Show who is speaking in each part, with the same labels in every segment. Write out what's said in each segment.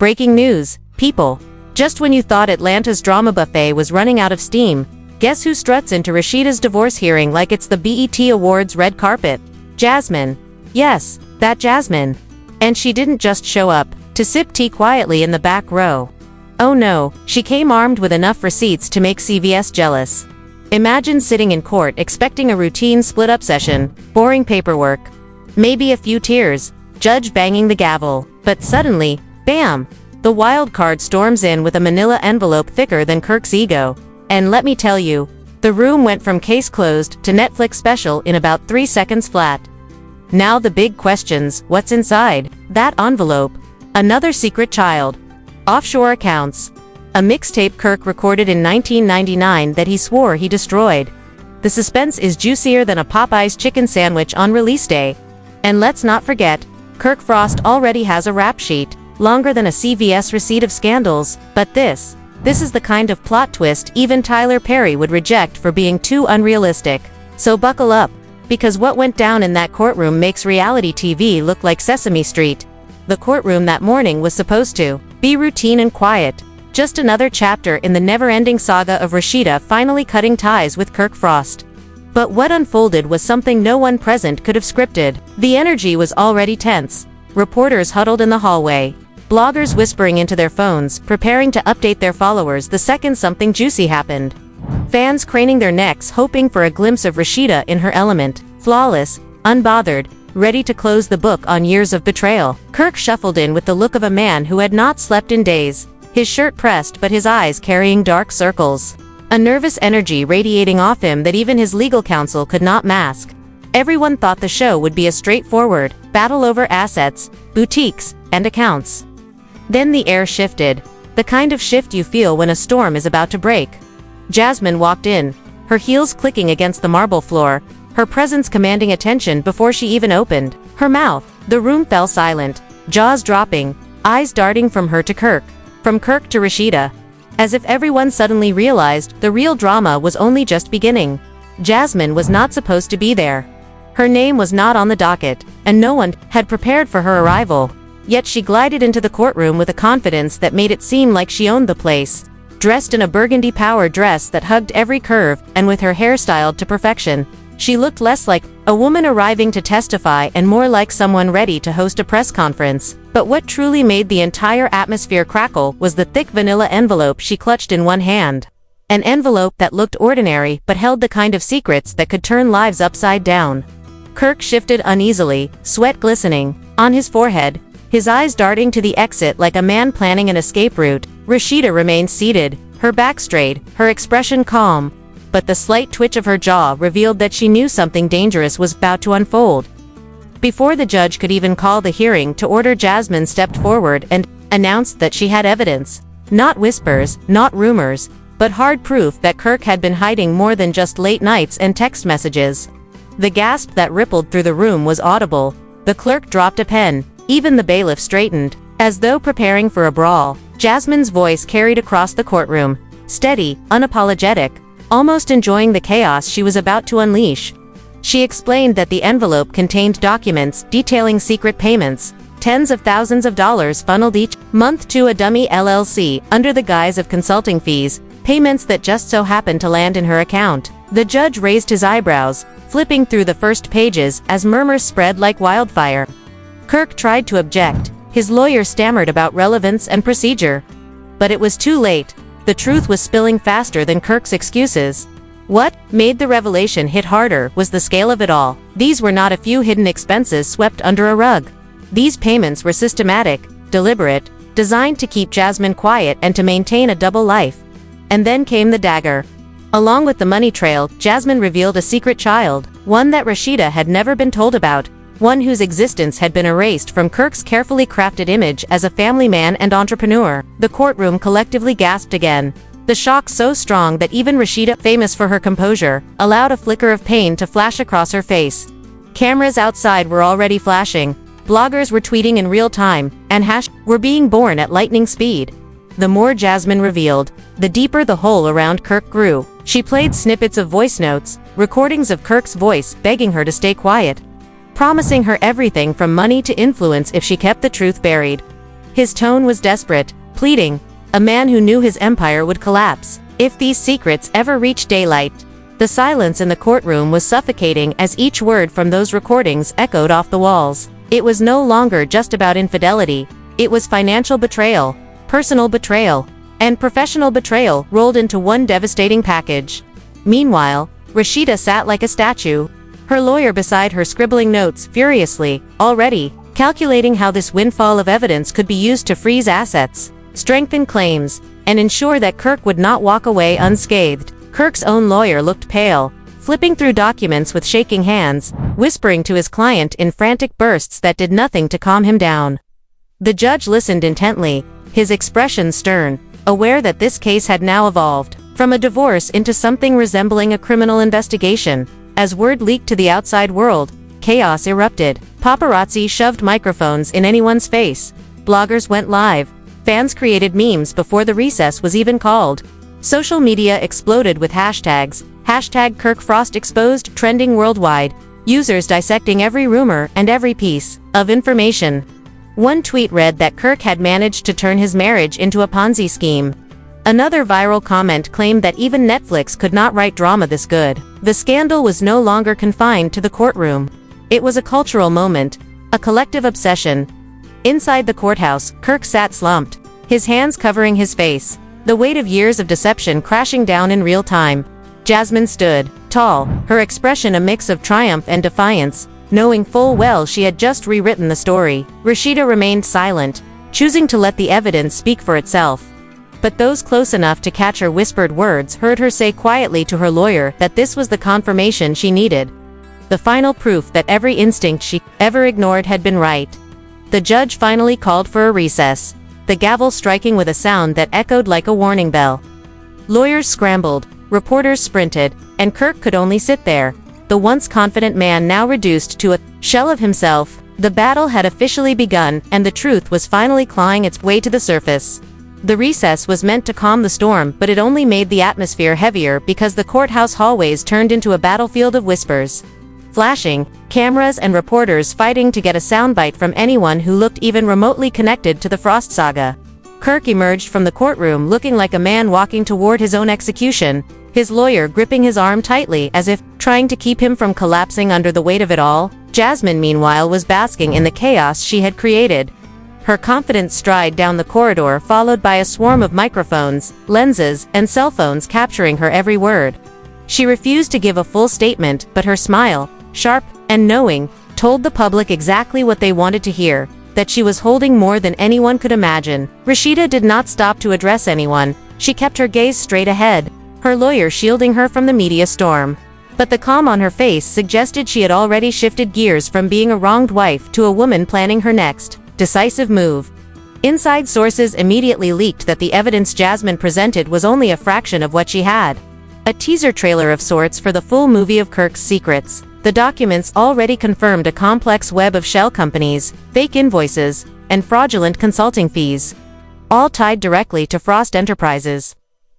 Speaker 1: Breaking news, people. Just when you thought Atlanta's drama buffet was running out of steam, guess who struts into Rasheeda's divorce hearing like it's the BET Awards red carpet? Jasmine. Yes, that Jasmine. And she didn't just show up to sip tea quietly in the back row. Oh no, she came armed with enough receipts to make CVS jealous. Imagine sitting in court expecting a routine split-up session, boring paperwork, maybe a few tears, judge banging the gavel, but suddenly, bam! The wild card storms in with a manila envelope thicker than Kirk's ego. And let me tell you, the room went from case closed to Netflix special in about 3 seconds flat. Now the big questions: what's inside that envelope? Another secret child. Offshore accounts. A mixtape Kirk recorded in 1999 that he swore he destroyed. The suspense is juicier than a Popeye's chicken sandwich on release day. And let's not forget, Kirk Frost already has a rap sheet, longer than a CVS receipt of scandals, but this is the kind of plot twist even Tyler Perry would reject for being too unrealistic. So buckle up, because what went down in that courtroom makes reality TV look like Sesame Street. The courtroom that morning was supposed to be routine and quiet, just another chapter in the never-ending saga of Rasheeda finally cutting ties with Kirk Frost. But what unfolded was something no one present could have scripted. The energy was already tense. Reporters huddled in the hallway, bloggers whispering into their phones, preparing to update their followers the second something juicy happened. Fans craning their necks hoping for a glimpse of Rasheeda in her element, flawless, unbothered, ready to close the book on years of betrayal. Kirk shuffled in with the look of a man who had not slept in days, his shirt pressed but his eyes carrying dark circles. A nervous energy radiating off him that even his legal counsel could not mask. Everyone thought the show would be a straightforward battle over assets, boutiques, and accounts. Then the air shifted, the kind of shift you feel when a storm is about to break. Jasmine walked in, her heels clicking against the marble floor, her presence commanding attention before she even opened her mouth. The room fell silent, jaws dropping, eyes darting from her to Kirk, from Kirk to Rasheeda, as if everyone suddenly realized the real drama was only just beginning. Jasmine was not supposed to be there. Her name was not on the docket, and no one had prepared for her arrival. Yet she glided into the courtroom with a confidence that made it seem like she owned the place. Dressed in a burgundy power dress that hugged every curve, and with her hair styled to perfection, she looked less like a woman arriving to testify and more like someone ready to host a press conference. But what truly made the entire atmosphere crackle was the thick vanilla envelope she clutched in one hand. An envelope that looked ordinary but held the kind of secrets that could turn lives upside down. Kirk shifted uneasily, sweat glistening on his forehead, his eyes darting to the exit like a man planning an escape route. Rasheeda remained seated, her back straight, her expression calm, but the slight twitch of her jaw revealed that she knew something dangerous was about to unfold. Before the judge could even call the hearing to order, Jasmine stepped forward and announced that she had evidence. Not whispers, not rumors, but hard proof that Kirk had been hiding more than just late nights and text messages. The gasp that rippled through the room was audible. The clerk dropped a pen, even the bailiff straightened, as though preparing for a brawl. Jasmine's voice carried across the courtroom, steady, unapologetic, almost enjoying the chaos she was about to unleash. She explained that the envelope contained documents detailing secret payments, tens of thousands of dollars funneled each month to a dummy LLC under the guise of consulting fees, payments that just so happened to land in her account. The judge raised his eyebrows, flipping through the first pages as murmurs spread like wildfire. Kirk tried to object. His lawyer stammered about relevance and procedure. But it was too late. The truth was spilling faster than Kirk's excuses. What made the revelation hit harder was the scale of it all. These were not a few hidden expenses swept under a rug. These payments were systematic, deliberate, designed to keep Jasmine quiet and to maintain a double life. And then came the dagger. Along with the money trail, Jasmine revealed a secret child, one that Rasheeda had never been told about, one whose existence had been erased from Kirk's carefully crafted image as a family man and entrepreneur. The courtroom collectively gasped again. The shock so strong that even Rasheeda, famous for her composure, allowed a flicker of pain to flash across her face. Cameras outside were already flashing, bloggers were tweeting in real time, and hashtags were being born at lightning speed. The more Jasmine revealed, the deeper the hole around Kirk grew. She played snippets of voice notes, recordings of Kirk's voice begging her to stay quiet, promising her everything from money to influence if she kept the truth buried. His tone was desperate, pleading, a man who knew his empire would collapse if these secrets ever reached daylight. The silence in the courtroom was suffocating as each word from those recordings echoed off the walls. It was no longer just about infidelity, it was financial betrayal, personal betrayal, and professional betrayal rolled into one devastating package. Meanwhile, Rasheeda sat like a statue, her lawyer beside her scribbling notes furiously, already calculating how this windfall of evidence could be used to freeze assets, strengthen claims, and ensure that Kirk would not walk away unscathed. Kirk's own lawyer looked pale, flipping through documents with shaking hands, whispering to his client in frantic bursts that did nothing to calm him down. The judge listened intently, his expression stern, aware that this case had now evolved from a divorce into something resembling a criminal investigation. As word leaked to the outside world, chaos erupted. Paparazzi shoved microphones in anyone's face. Bloggers went live. Fans created memes before the recess was even called. Social media exploded with hashtags, #KirkFrostExposed trending worldwide, users dissecting every rumor and every piece of information. One tweet read that Kirk had managed to turn his marriage into a Ponzi scheme. Another viral comment claimed that even Netflix could not write drama this good. The scandal was no longer confined to the courtroom. It was a cultural moment, a collective obsession. Inside the courthouse, Kirk sat slumped, his hands covering his face, the weight of years of deception crashing down in real time. Jasmine stood, tall, her expression a mix of triumph and defiance, knowing full well she had just rewritten the story. Rasheeda remained silent, choosing to let the evidence speak for itself. But those close enough to catch her whispered words heard her say quietly to her lawyer that this was the confirmation she needed. The final proof that every instinct she ever ignored had been right. The judge finally called for a recess, the gavel striking with a sound that echoed like a warning bell. Lawyers scrambled, reporters sprinted, and Kirk could only sit there, the once confident man now reduced to a shell of himself. The battle had officially begun, and the truth was finally clawing its way to the surface. The recess was meant to calm the storm, but it only made the atmosphere heavier because the courthouse hallways turned into a battlefield of whispers. Flashing, cameras and reporters fighting to get a soundbite from anyone who looked even remotely connected to the Frost saga. Kirk emerged from the courtroom looking like a man walking toward his own execution, his lawyer gripping his arm tightly as if trying to keep him from collapsing under the weight of it all. Jasmine, meanwhile, was basking in the chaos she had created. Her confident stride down the corridor followed by a swarm of microphones, lenses, and cell phones capturing her every word. She refused to give a full statement, but her smile, sharp and knowing, told the public exactly what they wanted to hear, that she was holding more than anyone could imagine. Rasheeda did not stop to address anyone, she kept her gaze straight ahead, her lawyer shielding her from the media storm. But the calm on her face suggested she had already shifted gears from being a wronged wife to a woman planning her next decisive move. Inside sources immediately leaked that the evidence Jasmine presented was only a fraction of what she had. A teaser trailer of sorts for the full movie of Kirk's secrets. The documents already confirmed a complex web of shell companies, fake invoices, and fraudulent consulting fees, all tied directly to Frost Enterprises,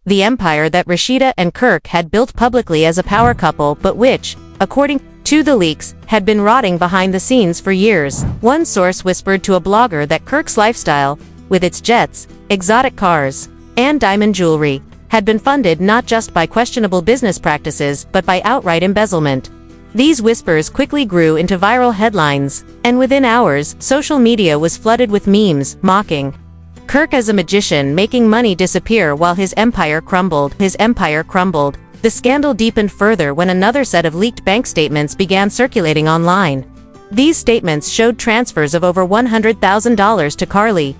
Speaker 1: the empire that Rasheeda and Kirk had built publicly as a power couple, but which, according to the leaks, had been rotting behind the scenes for years. One source whispered to a blogger that Kirk's lifestyle, with its jets, exotic cars, and diamond jewelry, had been funded not just by questionable business practices but by outright embezzlement. These whispers quickly grew into viral headlines, and within hours, social media was flooded with memes, mocking Kirk as a magician making money disappear while his empire crumbled. The scandal deepened further when another set of leaked bank statements began circulating online. These statements showed transfers of over $100,000 to Carly,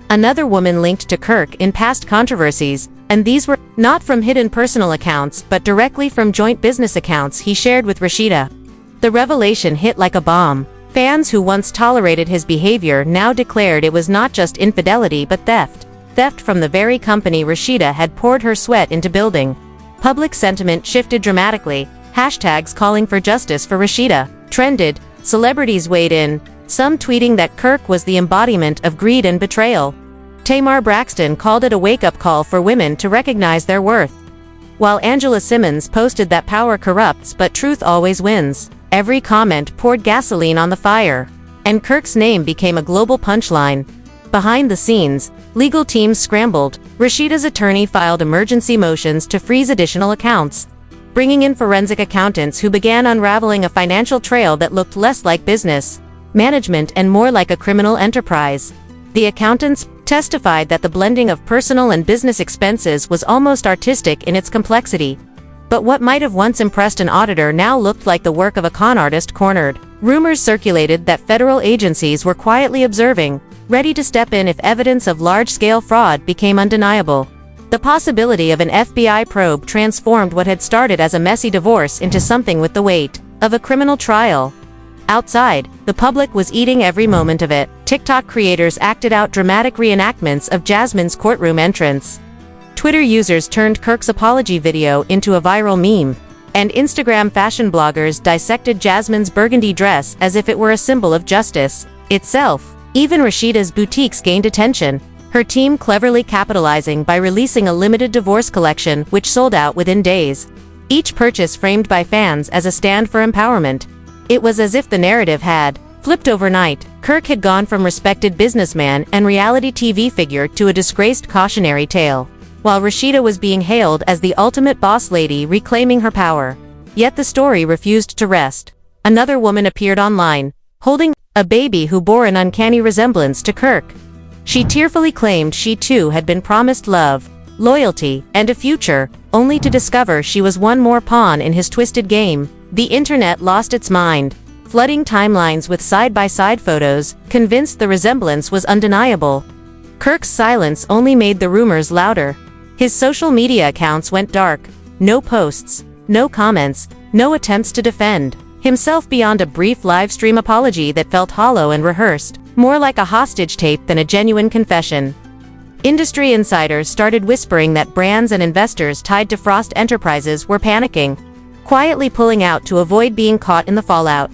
Speaker 1: another woman linked to Kirk in past controversies, and these were not from hidden personal accounts but directly from joint business accounts he shared with Rasheeda. The revelation hit like a bomb. Fans who once tolerated his behavior now declared it was not just infidelity but theft. Theft from the very company Rasheeda had poured her sweat into building. Public sentiment shifted dramatically. Hashtags calling for justice for Rasheeda trended, celebrities weighed in, some tweeting that Kirk was the embodiment of greed and betrayal. Tamar Braxton called it a wake-up call for women to recognize their worth, while Angela Simmons posted that power corrupts but truth always wins. Every comment poured gasoline on the fire, and Kirk's name became a global punchline. Behind the scenes, legal teams scrambled. Rasheeda's attorney filed emergency motions to freeze additional accounts, bringing in forensic accountants who began unraveling a financial trail that looked less like business management and more like a criminal enterprise. The accountants testified that the blending of personal and business expenses was almost artistic in its complexity. But what might have once impressed an auditor now looked like the work of a con artist cornered. Rumors circulated that federal agencies were quietly observing, ready to step in if evidence of large-scale fraud became undeniable. The possibility of an FBI probe transformed what had started as a messy divorce into something with the weight of a criminal trial. Outside, the public was eating every moment of it. TikTok creators acted out dramatic reenactments of Jasmine's courtroom entrance. Twitter users turned Kirk's apology video into a viral meme, and Instagram fashion bloggers dissected Jasmine's burgundy dress as if it were a symbol of justice itself. Even Rasheeda's boutiques gained attention, her team cleverly capitalizing by releasing a limited divorce collection which sold out within days. Each purchase framed by fans as a stand for empowerment. It was as if the narrative had flipped overnight. Kirk had gone from respected businessman and reality TV figure to a disgraced cautionary tale, while Rasheeda was being hailed as the ultimate boss lady reclaiming her power. Yet the story refused to rest. Another woman appeared online, holding a baby who bore an uncanny resemblance to Kirk. She tearfully claimed she too had been promised love, loyalty, and a future, only to discover she was one more pawn in his twisted game. The internet lost its mind, flooding timelines with side-by-side photos, convinced the resemblance was undeniable. Kirk's silence only made the rumors louder. His social media accounts went dark. No posts, no comments, no attempts to defend himself beyond a brief live-stream apology that felt hollow and rehearsed, more like a hostage tape than a genuine confession. Industry insiders started whispering that brands and investors tied to Frost Enterprises were panicking, quietly pulling out to avoid being caught in the fallout.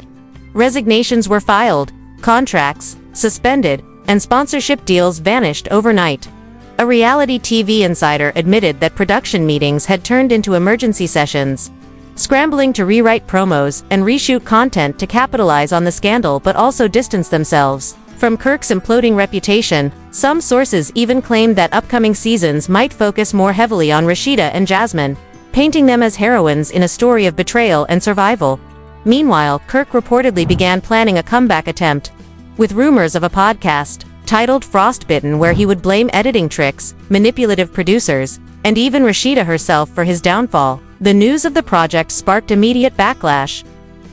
Speaker 1: Resignations were filed, contracts suspended, and sponsorship deals vanished overnight. A reality TV insider admitted that production meetings had turned into emergency sessions, scrambling to rewrite promos and reshoot content to capitalize on the scandal but also distance themselves from Kirk's imploding reputation. Some sources even claimed that upcoming seasons might focus more heavily on Rasheeda and Jasmine, painting them as heroines in a story of betrayal and survival. Meanwhile, Kirk reportedly began planning a comeback attempt, with rumors of a podcast titled Frostbitten where he would blame editing tricks, manipulative producers, and even Rasheeda herself for his downfall. The news of the project sparked immediate backlash,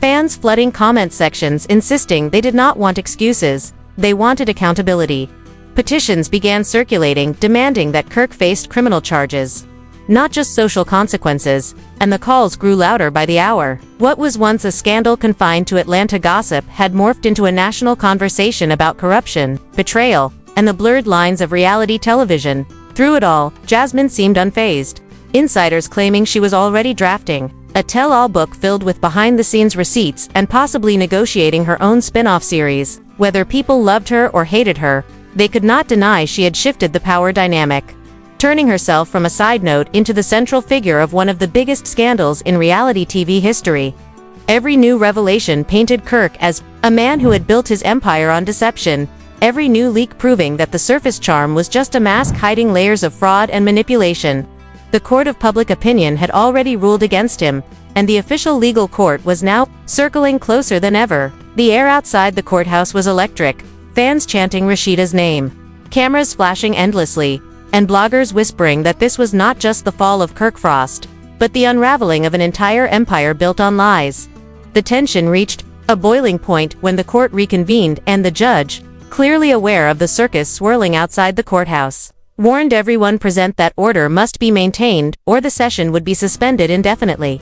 Speaker 1: fans flooding comment sections insisting they did not want excuses, they wanted accountability. Petitions began circulating demanding that Kirk faced criminal charges, not just social consequences, and the calls grew louder by the hour. What was once a scandal confined to Atlanta gossip had morphed into a national conversation about corruption, betrayal, and the blurred lines of reality television. Through it all, Jasmine seemed unfazed, insiders claiming she was already drafting a tell-all book filled with behind-the-scenes receipts and possibly negotiating her own spin-off series. Whether people loved her or hated her, they could not deny she had shifted the power dynamic, turning herself from a side note into the central figure of one of the biggest scandals in reality TV history. Every new revelation painted Kirk as a man who had built his empire on deception, every new leak proving that the surface charm was just a mask hiding layers of fraud and manipulation. The court of public opinion had already ruled against him, and the official legal court was now circling closer than ever. The air outside the courthouse was electric, fans chanting Rasheeda's name, cameras flashing endlessly, and bloggers whispering that this was not just the fall of Kirk Frost, but the unraveling of an entire empire built on lies. The tension reached a boiling point when the court reconvened and the judge, clearly aware of the circus swirling outside the courthouse, warned everyone present that order must be maintained or the session would be suspended indefinitely.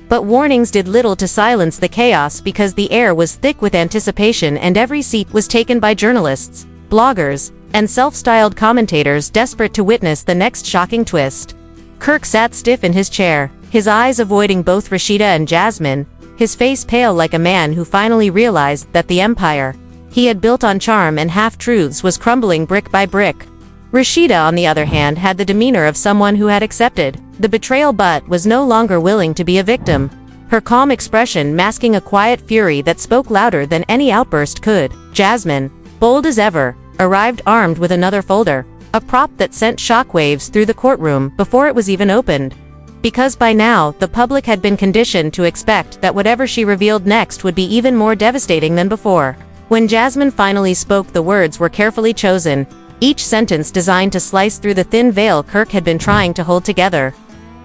Speaker 1: But warnings did little to silence the chaos because the air was thick with anticipation and every seat was taken by journalists, bloggers, and self-styled commentators desperate to witness the next shocking twist. Kirk sat stiff in his chair, his eyes avoiding both Rasheeda and Jasmine, his face pale like a man who finally realized that the empire he had built on charm and half-truths was crumbling brick by brick. Rasheeda, on the other hand, had the demeanor of someone who had accepted the betrayal but was no longer willing to be a victim, her calm expression masking a quiet fury that spoke louder than any outburst could. Jasmine, bold as ever, arrived armed with another folder, a prop that sent shockwaves through the courtroom before it was even opened. Because by now, the public had been conditioned to expect that whatever she revealed next would be even more devastating than before. When Jasmine finally spoke, the words were carefully chosen, each sentence designed to slice through the thin veil Kirk had been trying to hold together.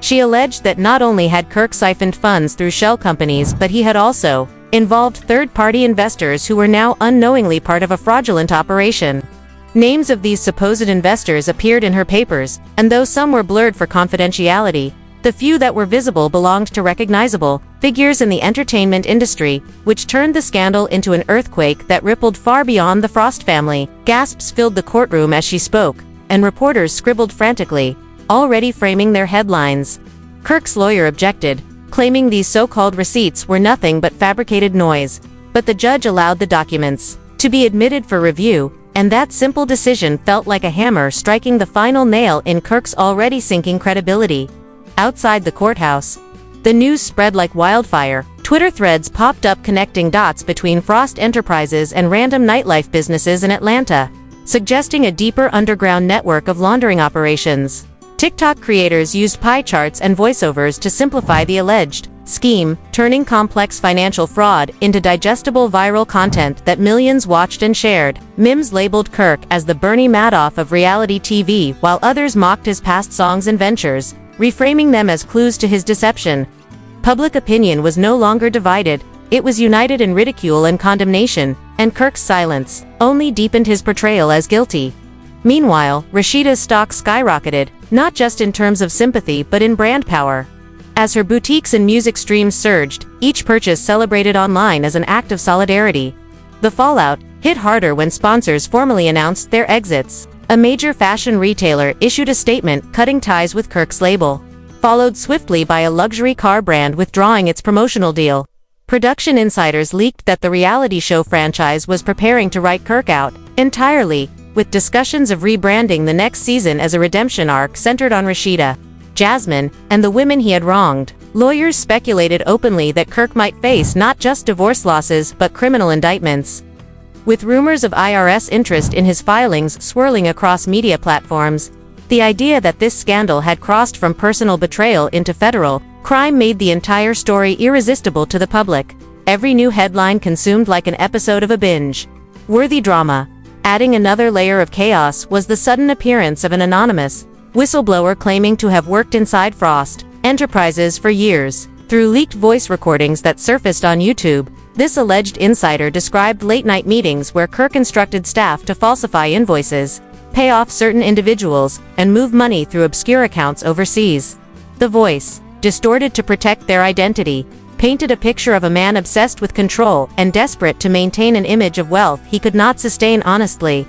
Speaker 1: She alleged that not only had Kirk siphoned funds through shell companies, but he had also involved third-party investors who were now unknowingly part of a fraudulent operation. Names of these supposed investors appeared in her papers, and though some were blurred for confidentiality, the few that were visible belonged to recognizable figures in the entertainment industry, which turned the scandal into an earthquake that rippled far beyond the Frost family. Gasps filled the courtroom as she spoke, and reporters scribbled frantically, already framing their headlines. Kirk's lawyer objected, claiming these so-called receipts were nothing but fabricated noise, but the judge allowed the documents to be admitted for review, and that simple decision felt like a hammer striking the final nail in Kirk's already sinking credibility. Outside the courthouse, the news spread like wildfire. Twitter threads popped up connecting dots between Frost Enterprises and random nightlife businesses in Atlanta, suggesting a deeper underground network of laundering operations. TikTok creators used pie charts and voiceovers to simplify the alleged scheme, turning complex financial fraud into digestible viral content that millions watched and shared. Memes labeled Kirk as the Bernie Madoff of reality TV, while others mocked his past songs and ventures, reframing them as clues to his deception. Public opinion was no longer divided, it was united in ridicule and condemnation, and Kirk's silence only deepened his portrayal as guilty. Meanwhile, Rasheeda's stock skyrocketed, not just in terms of sympathy but in brand power. As her boutiques and music streams surged, each purchase celebrated online as an act of solidarity. The fallout hit harder when sponsors formally announced their exits. A major fashion retailer issued a statement cutting ties with Kirk's label, followed swiftly by a luxury car brand withdrawing its promotional deal. Production insiders leaked that the reality show franchise was preparing to write Kirk out entirely, with discussions of rebranding the next season as a redemption arc centered on Rasheeda, Jasmine, and the women he had wronged. Lawyers speculated openly that Kirk might face not just divorce losses but criminal indictments. With rumors of IRS interest in his filings swirling across media platforms, the idea that this scandal had crossed from personal betrayal into federal crime made the entire story irresistible to the public. Every new headline consumed like an episode of a binge-worthy drama. Adding another layer of chaos was the sudden appearance of an anonymous whistleblower claiming to have worked inside Frost Enterprises for years. Through leaked voice recordings that surfaced on YouTube, this alleged insider described late-night meetings where Kirk instructed staff to falsify invoices, pay off certain individuals, and move money through obscure accounts overseas. The voice, distorted to protect their identity, painted a picture of a man obsessed with control and desperate to maintain an image of wealth he could not sustain honestly.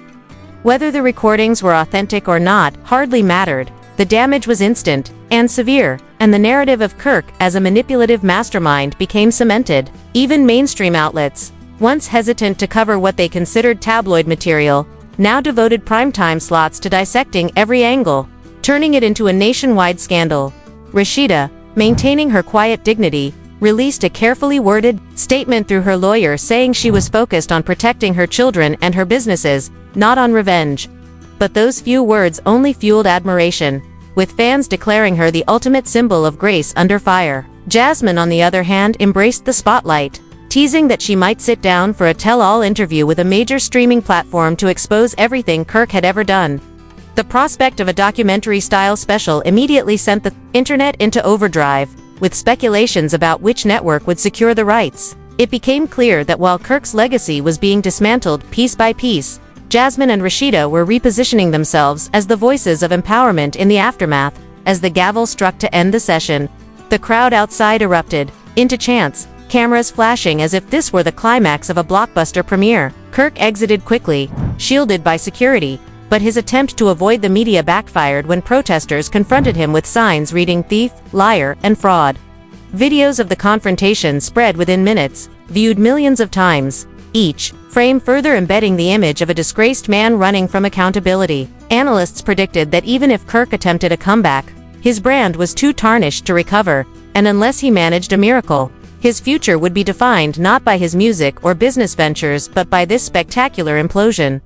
Speaker 1: Whether the recordings were authentic or not hardly mattered. The damage was instant and severe, and the narrative of Kirk as a manipulative mastermind became cemented. Even mainstream outlets, once hesitant to cover what they considered tabloid material, now devoted primetime slots to dissecting every angle, turning it into a nationwide scandal. Rasheeda, maintaining her quiet dignity, released a carefully worded statement through her lawyer saying she was focused on protecting her children and her businesses, not on revenge. But those few words only fueled admiration, with fans declaring her the ultimate symbol of grace under fire. Jasmine, on the other hand, embraced the spotlight, teasing that she might sit down for a tell-all interview with a major streaming platform to expose everything Kirk had ever done. The prospect of a documentary-style special immediately sent the internet into overdrive, with speculations about which network would secure the rights. It became clear that while Kirk's legacy was being dismantled piece by piece, Jasmine and Rasheeda were repositioning themselves as the voices of empowerment in the aftermath. As the gavel struck to end the session, the crowd outside erupted into chants, cameras flashing as if this were the climax of a blockbuster premiere. Kirk exited quickly, shielded by security, but his attempt to avoid the media backfired when protesters confronted him with signs reading "thief," "liar," and "fraud." Videos of the confrontation spread within minutes, viewed millions of times, each frame further embedding the image of a disgraced man running from accountability. Analysts predicted that even if Kirk attempted a comeback, his brand was too tarnished to recover, and unless he managed a miracle, his future would be defined not by his music or business ventures but by this spectacular implosion.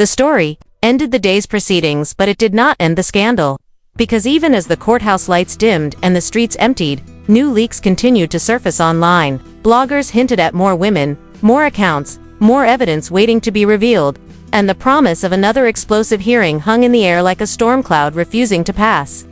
Speaker 1: The story ended the day's proceedings, but it did not end the scandal. Because even as the courthouse lights dimmed and the streets emptied, new leaks continued to surface online. Bloggers hinted at more women, more accounts, more evidence waiting to be revealed, and the promise of another explosive hearing hung in the air like a storm cloud refusing to pass.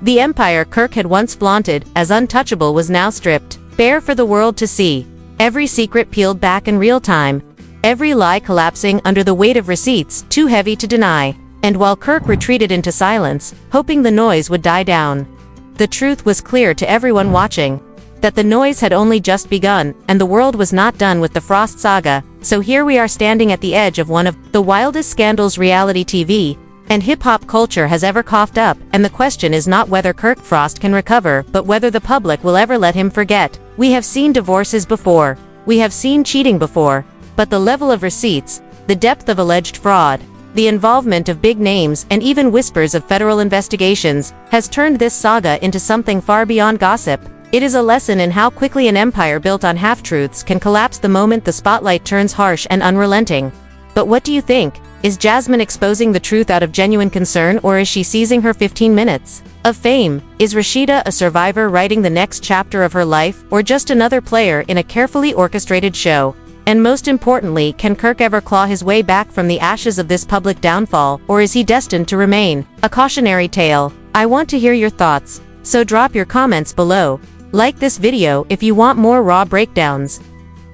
Speaker 1: The empire Kirk had once flaunted as untouchable was now stripped bare for the world to see. Every secret peeled back in real time. Every lie collapsing under the weight of receipts too heavy to deny. And while Kirk retreated into silence, hoping the noise would die down, the truth was clear to everyone watching. That the noise had only just begun, and the world was not done with the Frost saga. So here we are standing at the edge of one of the wildest scandals reality TV and hip-hop culture has ever coughed up, and the question is not whether Kirk Frost can recover, but whether the public will ever let him forget. We have seen divorces before. We have seen cheating before. But the level of receipts, the depth of alleged fraud, the involvement of big names, and even whispers of federal investigations, has turned this saga into something far beyond gossip. It is a lesson in how quickly an empire built on half-truths can collapse the moment the spotlight turns harsh and unrelenting. But what do you think? Is Jasmine exposing the truth out of genuine concern, or is she seizing her 15 minutes of fame? Is Rasheeda a survivor writing the next chapter of her life, or just another player in a carefully orchestrated show? And most importantly, can Kirk ever claw his way back from the ashes of this public downfall, or is he destined to remain a cautionary tale? I want to hear your thoughts, so drop your comments below. Like this video if you want more raw breakdowns.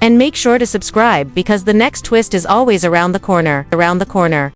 Speaker 1: And make sure to subscribe because the next twist is always around the corner.